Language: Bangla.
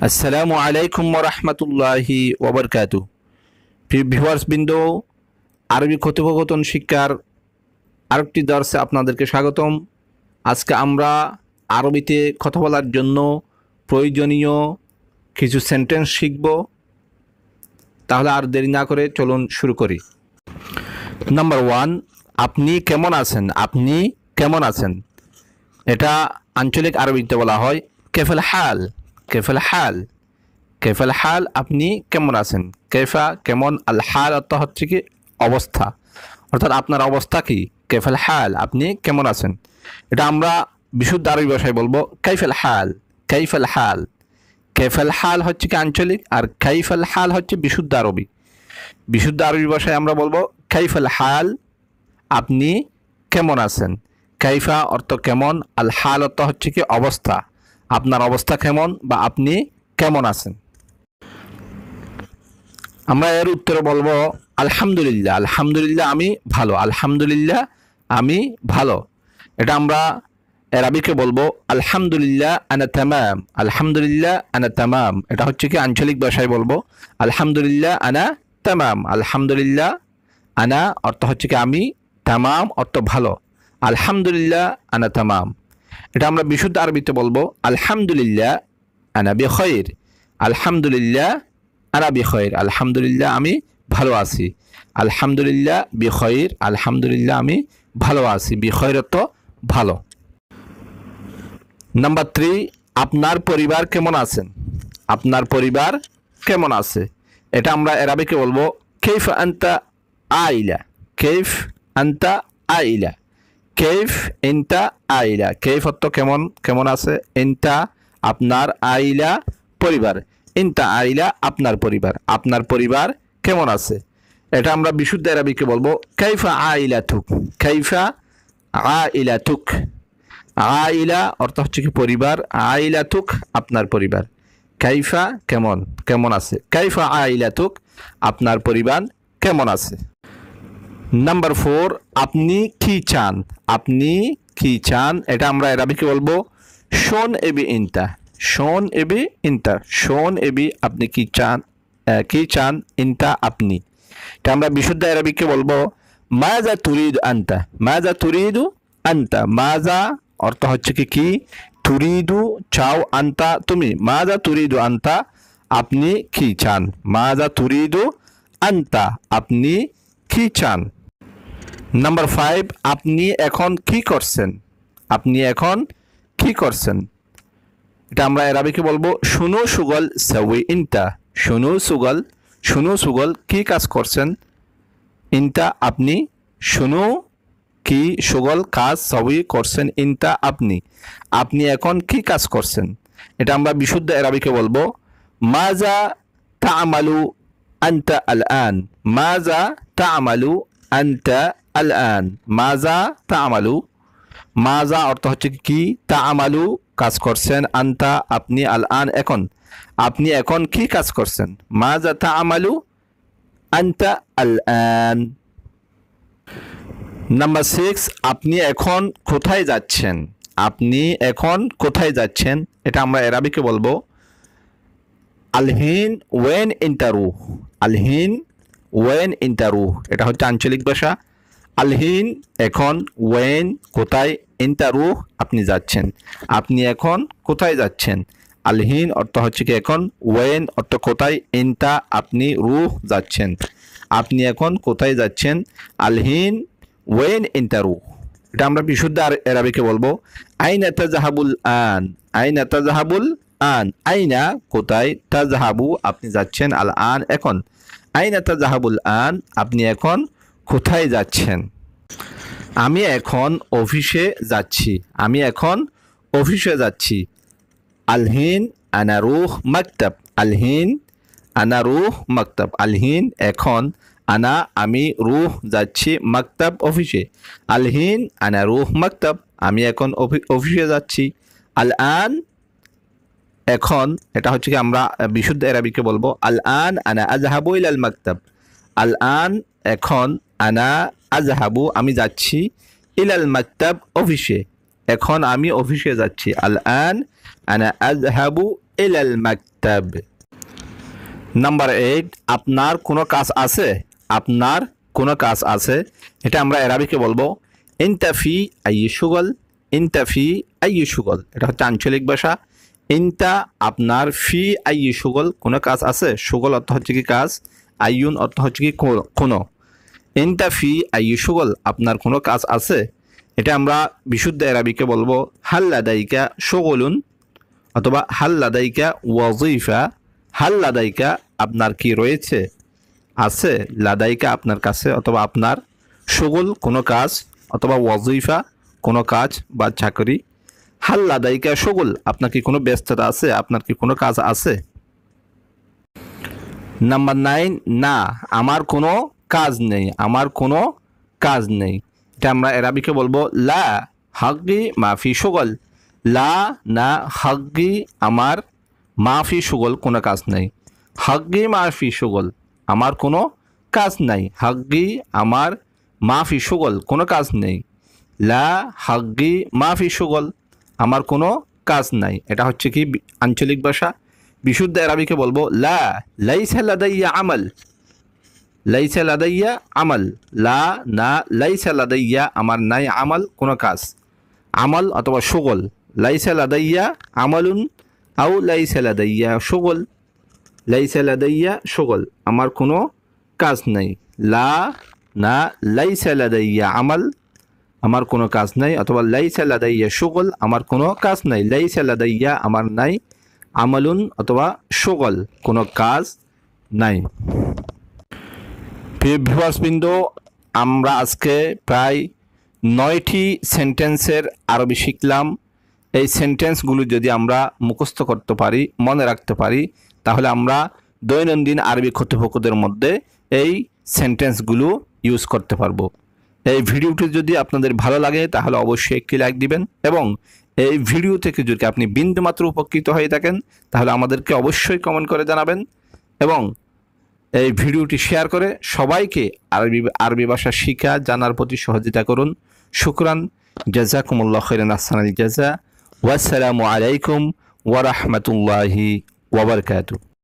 আসসালামু আলাইকুম ওরহমতুল্লাহি ওবরকাতু। প্রিয় ভিউয়ার্স বিন্দু, আরবি কথোপকথন শিক্ষার আরেকটি দর্শে আপনাদেরকে স্বাগতম। আজকে আমরা আরবিতে কথা বলার জন্য প্রয়োজনীয় কিছু সেন্টেন্স শিখব। তাহলে আর দেরি না করে চলুন শুরু করি। নাম্বার 1, আপনি কেমন আছেন? আপনি কেমন আছেন? এটা আঞ্চলিক আরবিতে বলা হয় কেফাল হাল। কেফাল হাল, কেফাল হাল, আপনি কেমন আছেন। কেফা কেমন, আল হাল অর্থ হচ্ছে কি অবস্থা, অর্থাৎ আপনার অবস্থা কি। কেফাল হাল, আপনি কেমন আছেন। এটা আমরা বিশুদ্ধ আরবি ভাষায় বলবো কাইফাল হাল। কাইফাল হাল, কেফাল হাল হচ্ছে কি আঞ্চলিক, আর কাইফাল হাল হচ্ছে বিশুদ্ধ আরবি। বিশুদ্ধ আরবি ভাষায় আমরা বলবো কাইফাল হাল, আপনি কেমন আছেন। কাইফা অর্থ কেমন, আল হাল অর্থ হচ্ছে কি অবস্থা, আপনার অবস্থা কেমন বা আপনি কেমন আছেন। আমরা এর উত্তরে বলবো আলহামদুলিল্লাহ। আলহামদুলিল্লাহ আমি ভালো। আলহামদুলিল্লাহ আমি ভালো। এটা আমরা আরবিকে বলবো আলহামদুলিল্লাহ আনা তামাম। আলহামদুলিল্লাহ আনা তামাম, এটা হচ্ছে কি আঞ্চলিক ভাষায় বলবো আলহামদুলিল্লাহ আনা তামাম। আলহামদুলিল্লাহ আনা অর্থ হচ্ছে কি আমি, তামাম অর্থ ভালো। আলহামদুলিল্লাহ আনা তামাম। এটা আমরা বিশুদ্ধ আরবিতে বলবো আলহামদুলিল্লাহ আনা বিখৈর। আলহামদুলিল্লাহ আনা বিখৈর, আলহামদুলিল্লাহ আমি ভালো আছি। আলহামদুলিল্লাহ বিখৈর, আলহামদুলিল্লাহ আমি ভালো আছি। বিখৈর অর্থ ভালো। নাম্বার 3, আপনার পরিবার কেমন আছেন? আপনার পরিবার কেমন আছে? এটা আমরা আরবিকে বলবো কেইফ আনতা আইলা। কেইফ আনতা আইলা। কেইফ ইনতা আইলা। কেইফ অর্থ কেমন, কেমন আছে। ইনতা আপনার, আইলা পরিবার। ইনতা আইলা আপনার পরিবার, আপনার পরিবার কেমন আছে। এটা আমরা বিশুদ্ধ আরবিকে বলবো কাইফা আইলাতুক। কাইফা আইলাতুক। আইলা অর্থ হচ্ছে কি পরিবার, আইলাতুক আপনার পরিবার। কাইফা কেমন, কেমন আছে। কাইফা আইলাতুক আপনার পরিবার কেমন আছে। নাম্বার 4, আপনি কি চান? আপনি কি চান? এটা আমরা আরবিকে বলবো শোন এবি ইনতা। শোন এবি ইনতা। শোন এবি আপনি কি চান, কি চান। ইনতা আপনি। এটা আমরা বিশুদ্ধ আরবিকে বলবো মাজা তুরিদু আনতা। মাজা তুরিদু আনতা। মাজা অর্থ হচ্ছে কি কি, তুরিদু চাও, আনতা তুমি। মাজা তুরিদু আনতা আপনি কি চান। মাজা তুরিদু আনতা আপনি কি চান। নাম্বার 5, আপনি এখন কি করছেন? আপনি এখন কি করছেন? এটা আমরা আরবিকে বলবো শুনু সুগল সাউই ইনতা। শুনু সুগল, শুনু সুগল কি কাজ করছেন। ইনতা আপনি। শুনু কি, সুগল কাজ, সাউই করছেন, ইনতা আপনি। আপনি এখন কি কাজ করছেন। এটা আমরা বিশুদ্ধ আরবিকে বলবো মাজা তা'মালু আনতা আল আন। মাজা তা'মালু আনতা আল আন। মাজা তা'মালু, মাজা অর্থ হচ্ছে কি তা'মালু কাজ করছেন, আনতা আপনি, আল আন এখন। আপনি এখন কি কাজ করছেন। মাজা তা'মালু আনতা আল আন। নাম্বার 6, আপনি এখন কোথায় যাচ্ছেন? আপনি এখন কোথায় যাচ্ছেন? এটা আমরা আরবিকে বলবো আলহিন ওয়েন ইন্টারু। আলহিন ওয়েন ইন্টারু, এটা হচ্ছে আঞ্চলিক ভাষা। আলহিন এখন, ওয়েন কোথায়, ইন্টারু আপনি যাচ্ছেন। আপনি এখন কোথায় যাচ্ছেন। আলহিন অর্থ হচ্ছে কি এখন, ওয়েন অর্থ কোথায়, ইন্টা আপনি, রুহ যাচ্ছেন। আপনি এখন কোথায় যাচ্ছেন। আলহিন ওয়েন ইন্টারু। এটা আমরা বিশুদ্ধ আরবিকে বলবো আইনা তাযহাবুল আন। আইনা তাযহাবুল আন। আইনা কোথায়, তাযহাবু আপনি যাচ্ছেন, আল আন এখন। আইনা তাযহাবুল আন আপনি এখন কোথায় যাচ্ছেন। আমি এখন অফিসে যাচ্ছি। আমি এখন অফিসে যাচ্ছি। আলহিন আনা রুহ মাকতাব। আলহিন আনা রুহ মাকতাব। আলহিন এখন, আনা আমি, রুহ যাচ্ছি, মাকতাব অফিসে। আলহিন আনা রুহ মাকতাব আমি এখন অফিসে যাচ্ছি। আল আন এখন, এটা হচ্ছে কি আমরা বিশুদ্ধ আরবিকে বলবো আল আন আনা আযহাবু ইলাল মাকতাব। আল আন এখন, আনা আযহাবু আমি যাচ্ছি, ইলাল মাকতাব অফিসে। এখন আমি অফিসে যাচ্ছি। আল আন আনা আযহাবু ইলাল মাকতাব। নাম্বার 8, আপনার কোনো কাজ আছে? আপনার কোনো কাজ আছে, এটা আমরা এরাবিকে বলবো ইনতা ফি আই শুগল। ইনতা ফি আই শুগল, এটা হচ্ছে আঞ্চলিক ভাষা। ইনতা আপনার, ফি আই শুগল কোনো কাজ আছে। শুগল অর্থ হচ্ছে কি কাজ, আইয়ুন অর্থ হচ্ছে কি কোনো। ইনতা ফি আই শুগল, আপনার কোনো কাজ আছে, এটা আমরা বিশুদ্ধ এরাবিকে বলবো হাল লাদাইকা শুগলুন, অথবা হাল লাদাইকা ওয়াজিফা। হাল লাদাইকা আপনার কি রয়েছে, আছে, লাদাইকা আপনার কাছে অথবা আপনার, শুগল কোনো কাজ অথবা ওয়াজিফা কোনো কাজ বা চাকরি। হাল লাদাইকা শুগল, আপনার কি কোনো ব্যস্ততা আছে, আপনার কি কোনো কাজ আছে। নাম্বার 9, না আমার কোনো কাজ নেই। আমার কোনো কাজ নেই, এটা আমরা এরাবিকে বলবো লা হাগ্গি মাফি শুগল। লা না হাগ্গি আমার, মাফি শুগল কোনো কাজ নেই। হাগ্গি মাফি শুগল, আমার কোনো কাজ নাই। হাগ্গি আমার, মাফি শুগল কোনো কাজ নেই। লা হাগ্গি মাফি শুগল, আমার কোনো কাজ নাই, এটা হচ্ছে কি আঞ্চলিক ভাষা। বিশুদ্ধ আরবিকে বলবো লা লাইসা লাদাইয়া আমাল। লাইসা লাদাইয়া আমাল, লা না লাইসা লাদাইয়া আমার নাই, আমাল কোনো কাজ। আমাল অথবা শুগল, লাইসা লাদাইয়া আমালুন আও লাইসা লাদাইয়া শুগল। লাইসা লাদাইয়া শুগল, আমার কোনো কাজ নাই। লা না লাইসা লাদাইয়া আমাল, আমার কোনো কাজ নাই, অথবা লাইসা লাদাইয়া শুগল, আমার কোনো কাজ নাই। লাইসা লাদাইয়া আমার নাই, আমালুন অথবা শুগল কোনো কাজ নাই। প্রিয় ভিউয়ার্সবৃন্দ, আমরা আজকে প্রায় 9টি সেন্টেন্সের আরবি শিখলাম। এই সেন্টেন্সগুলো যদি আমরা মুখস্থ করতে পারি, মনে রাখতে পারি, তাহলে আমরা দৈনন্দিন আরবি কথোপকথনের মধ্যে এই সেন্টেন্সগুলো ইউজ করতে পারবো। এই ভিডিওটি যদি আপনাদের ভালো লাগে তাহলে অবশ্যই একটি লাইক দিবেন, এবং এই ভিডিও থেকে যদি আপনি বিন্দুমাত্র উপকৃত হয়ে থাকেন তাহলে আমাদেরকে অবশ্যই কমেন্ট করে জানাবেন, এবং এই ভিডিওটি শেয়ার করে সবাইকে আরবি ভাষা শিখা জানার প্রতি সহযোগিতা করুন। শুকরান, জাযাকুমুল্লাহু খাইরান, আহসানাল জাযা। ওয়াসসালামু আলাইকুম ওয়া রাহমাতুল্লাহি ওয়া বারাকাতুহু।